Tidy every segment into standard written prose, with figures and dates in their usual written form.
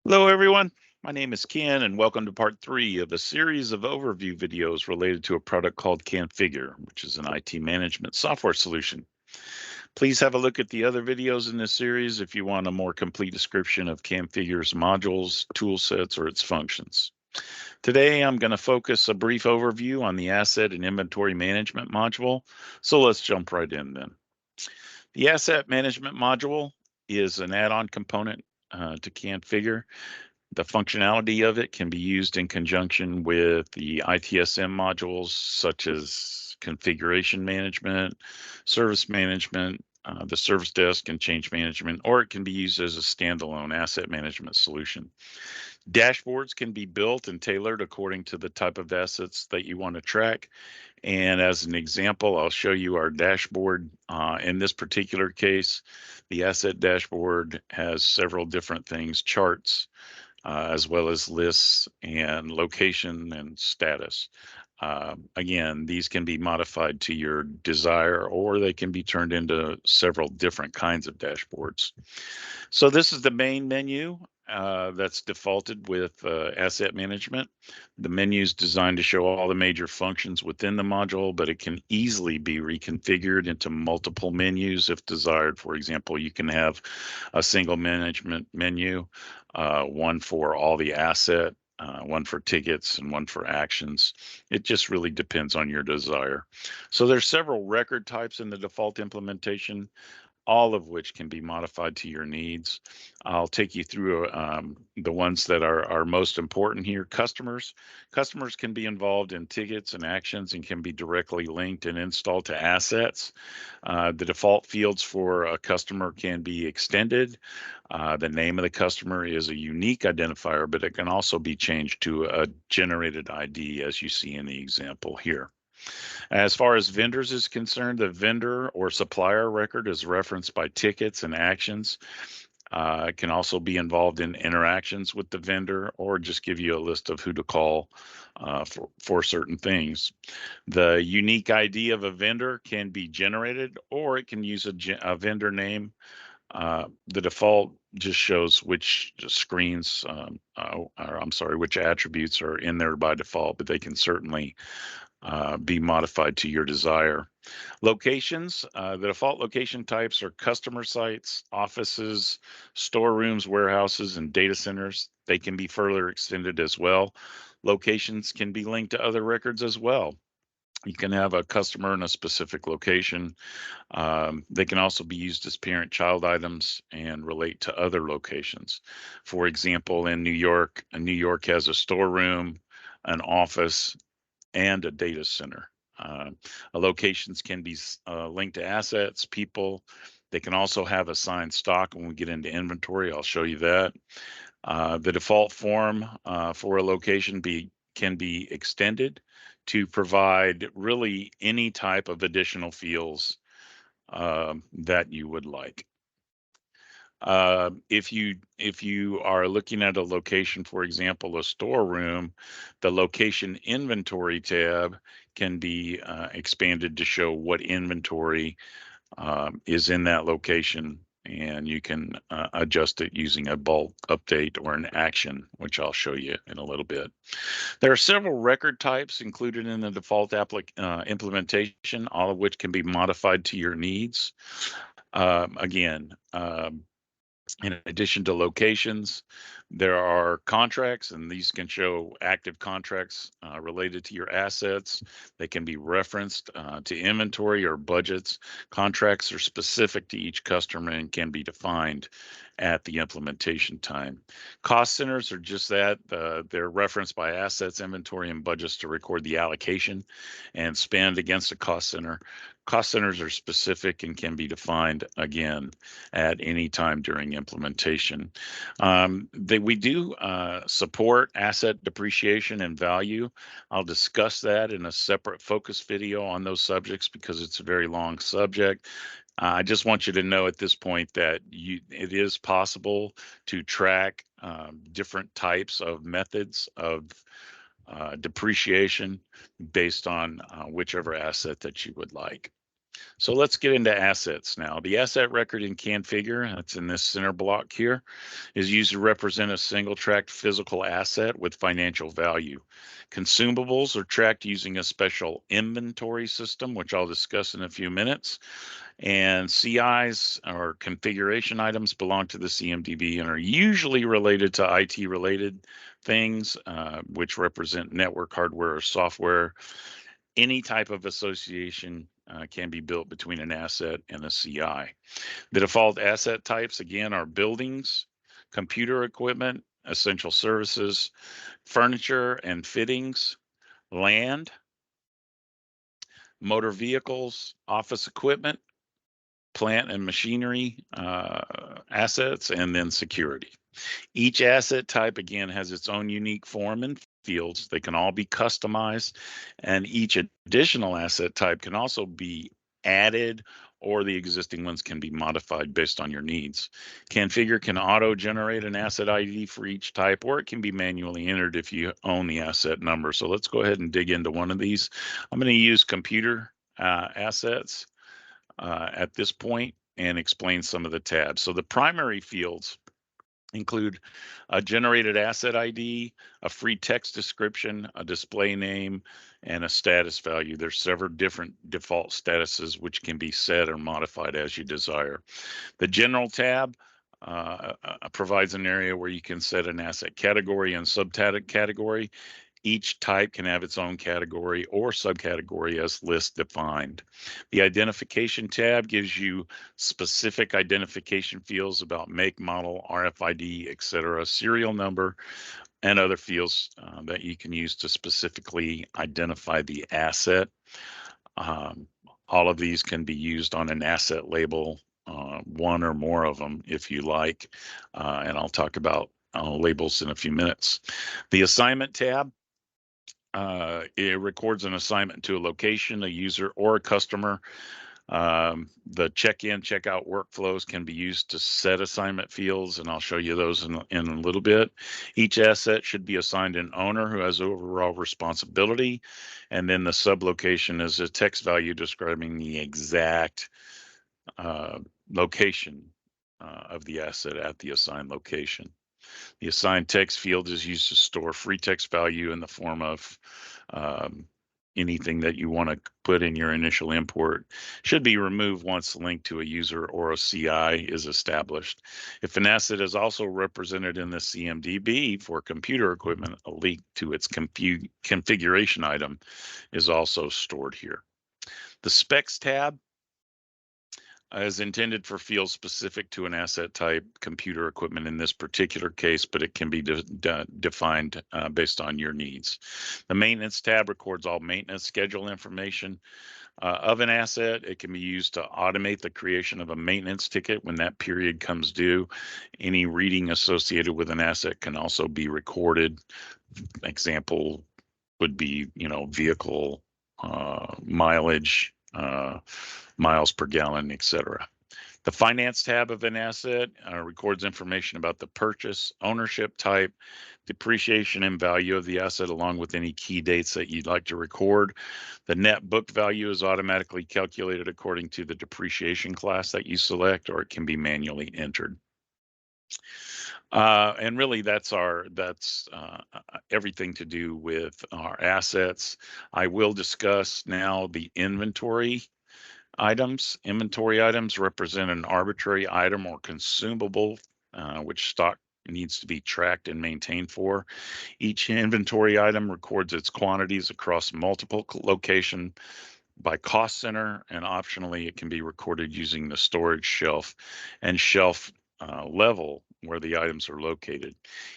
Hello, everyone. My name is Ken, and welcome to part three of a series of overview videos related to a product called Canfigure, which is an IT management software solution. Please have a look at the other videos in this series if you want a more complete description of Canfigure's modules, tool sets, or its functions. Today, I'm going to focus a brief overview on the asset and inventory management module. So let's jump right in then. The asset management module is an add-on component to Canfigure. The functionality of it can be used in conjunction with the ITSM modules such as configuration management, service management, the service desk and change management, or it can be used as a standalone asset management solution. Dashboards can be built and tailored according to the type of assets that you want to track. And as an example, I'll show you our dashboard. In this particular case, the asset dashboard has several different things, charts, as well as lists and location and status. Again, these can be modified to your desire, or they can be turned into several different kinds of dashboards. So this is the main menu that's defaulted with asset management. The menu is designed to show all the major functions within the module, but it can easily be reconfigured into multiple menus if desired. For example, you can have a single management menu, one for all the asset, one for tickets, and one for actions. It just really depends on your desire. So there's several record types in the default implementation, all of which can be modified to your needs. I'll take you through the ones that are most important here. Customers can be involved in tickets and actions and can be directly linked and installed to assets. The default fields for a customer can be extended. The name of the customer is a unique identifier, but it can also be changed to a generated ID, as you see in the example here. As far as vendors is concerned, the vendor or supplier record is referenced by tickets and actions. It can also be involved in interactions with the vendor or just give you a list of who to call for certain things. The unique ID of a vendor can be generated, or it can use a vendor name. The default just shows which screens, or I'm sorry, which attributes are in there by default, but they can certainly be modified to your desire. Locations, the default location types are customer sites, offices, storerooms, warehouses, and data centers. They can be further extended as well. Locations can be linked to other records as well. You can have a customer in a specific location. They can also be used as parent-child items and relate to other locations. For example, in New York has a storeroom, an office, and a data center. Uh, Locations can be linked to assets, people. They can also have assigned stock. When we get into inventory, I'll show you that. The default form for a location can be extended to provide really any type of additional fields that you would like. If you are looking at a location, for example, a storeroom, the location inventory tab can be expanded to show what inventory is in that location, and you can adjust it using a bulk update or an action, which I'll show you in a little bit. There are several record types included in the default implementation, all of which can be modified to your needs. Again, in addition to locations, there are contracts, and these can show active contracts related to your assets. They can be referenced to inventory or budgets. Contracts are specific to each customer and can be defined at the implementation time. Cost centers are just that. They're referenced by assets, inventory, and budgets to record the allocation and spend against a cost center. Cost centers are specific and can be defined again at any time during implementation. We do support asset depreciation and value. I'll discuss that in a separate focus video on those subjects because it's a very long subject. I just want you to know at this point that it is possible to track different types of methods of depreciation based on whichever asset that you would like. So let's get into assets now. The asset record in Canfigure, that's in this center block here, is used to represent a single tracked physical asset with financial value. Consumables are tracked using a special inventory system, which I'll discuss in a few minutes. And CIs, or configuration items, belong to the CMDB and are usually related to IT related things, which represent network hardware or software. Any type of association can be built between an asset and a CI. The default asset types, again, are buildings, computer equipment, essential services, furniture and fittings, land, motor vehicles, office equipment, plant and machinery assets, and then security. Each asset type, again, has its own unique form and fields. They can all be customized, and each additional asset type can also be added, or the existing ones can be modified based on your needs. Canfigure can auto-generate an asset ID for each type, or it can be manually entered if you own the asset number. So let's go ahead and dig into one of these. I'm going to use computer assets at this point and explain some of the tabs. So the primary fields include a generated asset ID, a free text description, a display name, and a status value. There's several different default statuses which can be set or modified as you desire. The general tab provides an area where you can set an asset category and subcategory. Each type can have its own category or subcategory as list defined. The identification tab gives you specific identification fields about make, model, RFID, etc., serial number, and other fields that you can use to specifically identify the asset. All of these can be used on an asset label, one or more of them if you like, and I'll talk about labels in a few minutes. The assignment tab, it records an assignment to a location, a user, or a customer. The check-in, check-out workflows can be used to set assignment fields, and I'll show you those in a little bit. Each asset should be assigned an owner who has overall responsibility, and then the sublocation is a text value describing the exact location of the asset at the assigned location. The assigned text field is used to store free text value in the form of anything that you want to put in your initial import. Should be removed once linked to a user or a CI is established. If an asset is also represented in the CMDB for computer equipment, a link to its configuration item is also stored here. The specs tab is intended for fields specific to an asset type, computer equipment in this particular case, but it can be defined based on your needs. The maintenance tab records all maintenance schedule information of an asset. It can be used to automate the creation of a maintenance ticket when that period comes due. Any reading associated with an asset can also be recorded. Example would be, vehicle mileage, miles per gallon, etc. The finance tab of an asset records information about the purchase, ownership type, depreciation and value of the asset, along with any key dates that you'd like to record. The net book value is automatically calculated according to the depreciation class that you select, or it can be manually entered. And really, that's everything to do with our assets. I will discuss now the inventory items. Inventory items represent an arbitrary item or consumable which stock needs to be tracked and maintained for. Each inventory item records its quantities across multiple locations by cost center, and optionally it can be recorded using the storage shelf and shelf level where the items are located.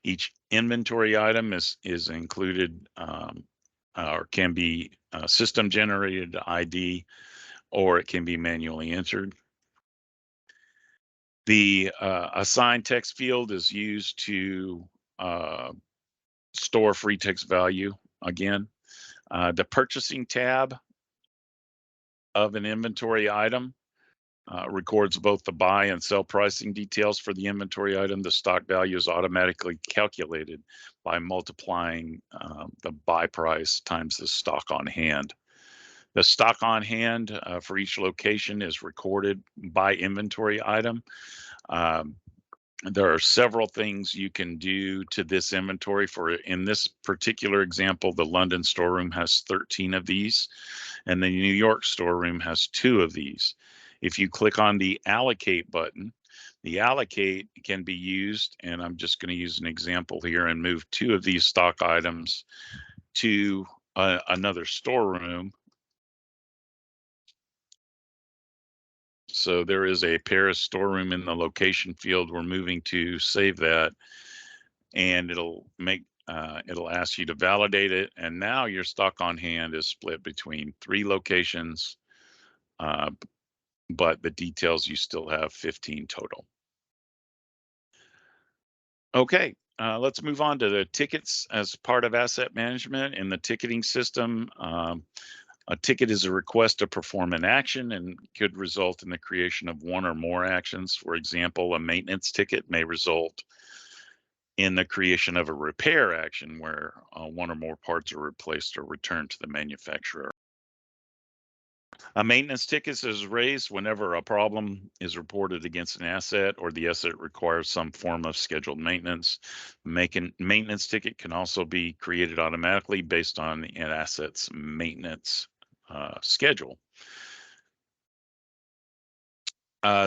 Each inventory item is included or can be system generated ID, or it can be manually entered. The assigned text field is used to store free text value again. The purchasing tab of an inventory item records both the buy and sell pricing details for the inventory item. The stock value is automatically calculated by multiplying the buy price times the stock on hand. The stock on hand for each location is recorded by inventory item. Um, there are several things you can do to this inventory. In this particular example, the London storeroom has 13 of these, and the New York storeroom has 2 of these. If you click on the allocate button, the allocate can be used, and I'm just going to use an example here and move 2 of these stock items to another storeroom. So there is a Paris storeroom in the location field we're moving to. Save that, and it'll ask you to validate it. And now your stock on hand is split between 3 locations, but the details, you still have 15 total. Okay, let's move on to the tickets as part of asset management. In the ticketing system, a ticket is a request to perform an action and could result in the creation of 1 or more actions. For example, a maintenance ticket may result in the creation of a repair action where 1 or more parts are replaced or returned to the manufacturer. A maintenance ticket is raised whenever a problem is reported against an asset or the asset requires some form of scheduled maintenance. Maintenance ticket can also be created automatically based on an asset's maintenance schedule.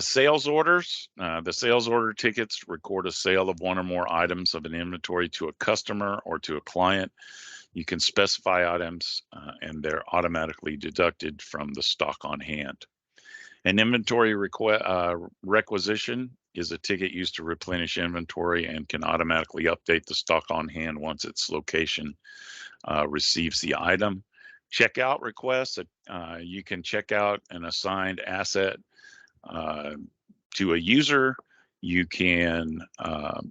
Sales orders. The sales order tickets record a sale of 1 or more items of an inventory to a customer or to a client. You can specify items and they're automatically deducted from the stock on hand. An inventory requisition is a ticket used to replenish inventory and can automatically update the stock on hand once its location receives the item. Checkout requests, you can check out an assigned asset to a user. You can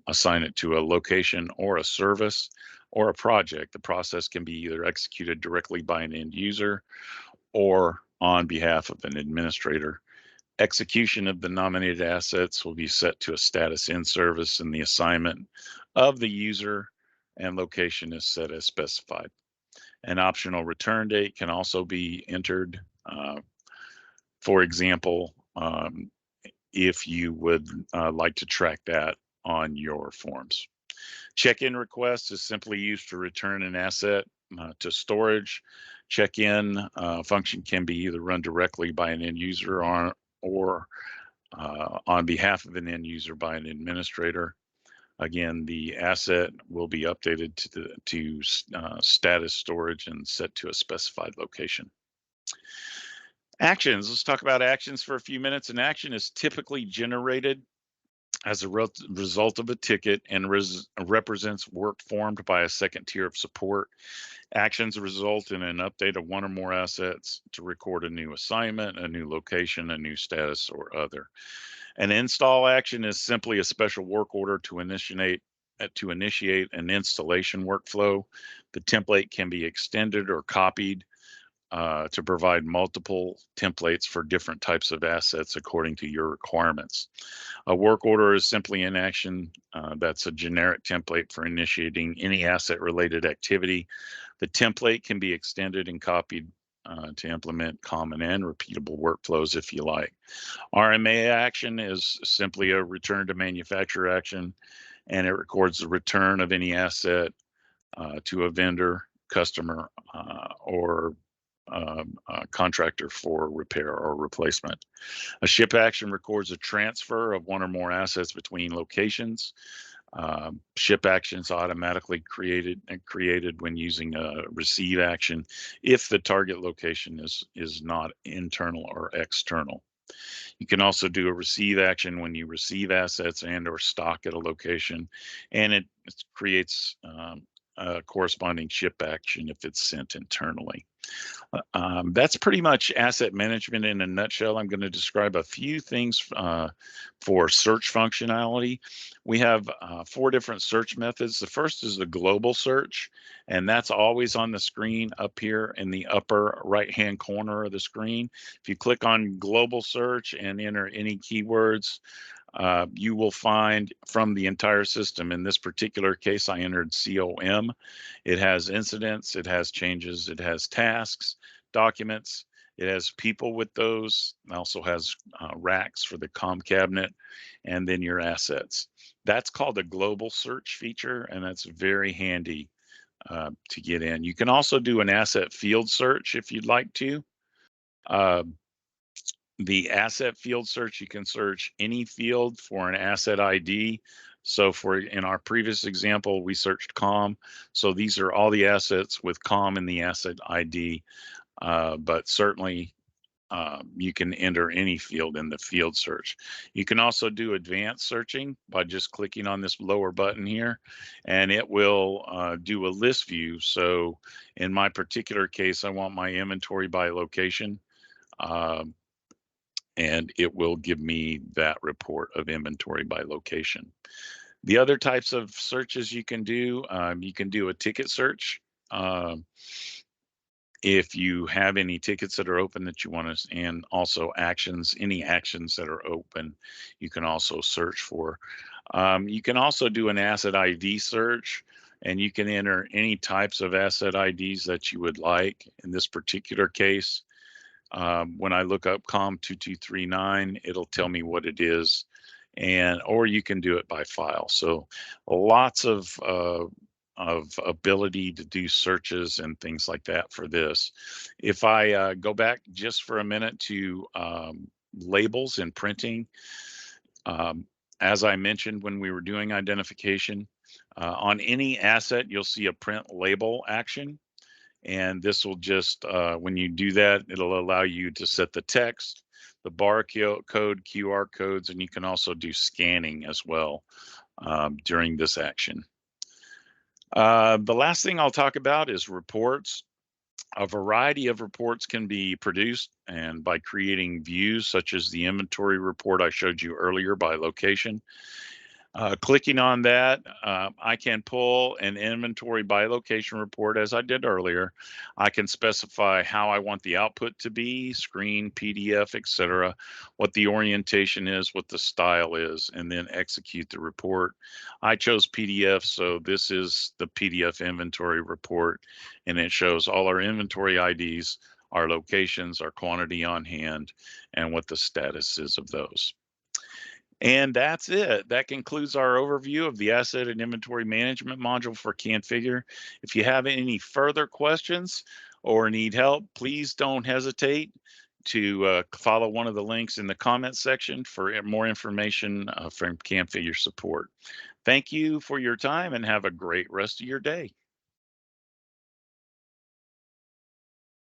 assign it to a location or a service or a project. The process can be either executed directly by an end user or on behalf of an administrator. Execution of the nominated assets will be set to a status in service, and the assignment of the user and location is set as specified. An optional return date can also be entered. For example, if you would like to track that on your forms. Check-in request is simply used to return an asset to storage. Check-in function can be either run directly by an end user or on behalf of an end user by an administrator. Again, the asset will be updated to status storage and set to a specified location. Actions. Let's talk about actions for a few minutes. An action is typically generated as a result of a ticket and represents work formed by a second tier of support. Actions result in an update of 1 or more assets to record a new assignment, a new location, a new status, or other. An install action is simply a special work order to initiate an installation workflow. The template can be extended or copied to provide multiple templates for different types of assets according to your requirements. A work order is simply an action that's a generic template for initiating any asset-related activity. The template can be extended and copied to implement common and repeatable workflows if you like. RMA action is simply a return to manufacturer action, and it records the return of any asset to a vendor, customer, or contractor for repair or replacement. A ship action records a transfer of 1 or more assets between locations. Ship actions automatically created when using a receive action if the target location is not internal or external. You can also do a receive action when you receive assets and or stock at a location, and it creates a corresponding ship action if it's sent internally. That's pretty much asset management in a nutshell. I'm going to describe a few things for search functionality. We have 4 different search methods. The first is the global search, and that's always on the screen up here in the upper right-hand corner of the screen. If you click on global search and enter any keywords, you will find from the entire system. In this particular case, I entered COM. It has incidents, it has changes, it has tasks, documents. It has people with those. It also has racks for the COM cabinet, and then your assets. That's called a global search feature, and that's very handy to get in. You can also do an asset field search if you'd like to. Uh, the asset field search, you can search any field for an asset ID. So for in our previous example, we searched COM. So these are all the assets with COM in the asset ID, but certainly you can enter any field in the field search. You can also do advanced searching by just clicking on this lower button here, and it will do a list view. So in my particular case, I want my inventory by location. And it will give me that report of inventory by location. The other types of searches you can do a ticket search. If you have any tickets that are open that you want to, and also actions, any actions that are open, you can also search for. You can also do an asset ID search, and you can enter any types of asset IDs that you would like. In this particular case, when I look up COM2239, it'll tell me what it is, or you can do it by file. So lots of ability to do searches and things like that for this. If I go back just for a minute to labels and printing, um, as I mentioned when we were doing identification, on any asset, you'll see a print label action. And this will just, when you do that, it'll allow you to set the text, the barcode, QR codes, and you can also do scanning as well during this action. The last thing I'll talk about is reports. A variety of reports can be produced, and by creating views such as the inventory report I showed you earlier by location. Clicking on that, I can pull an inventory by location report as I did earlier. I can specify how I want the output to be, screen, PDF, etc., what the orientation is, what the style is, and then execute the report. I chose PDF, so this is the PDF inventory report, and it shows all our inventory IDs, our locations, our quantity on hand, and what the status is of those. And that's it. That concludes our overview of the asset and inventory management module for Canfigure. If you have any further questions or need help, please don't hesitate to follow one of the links in the comment section for more information from Canfigure support. Thank you for your time and have a great rest of your day.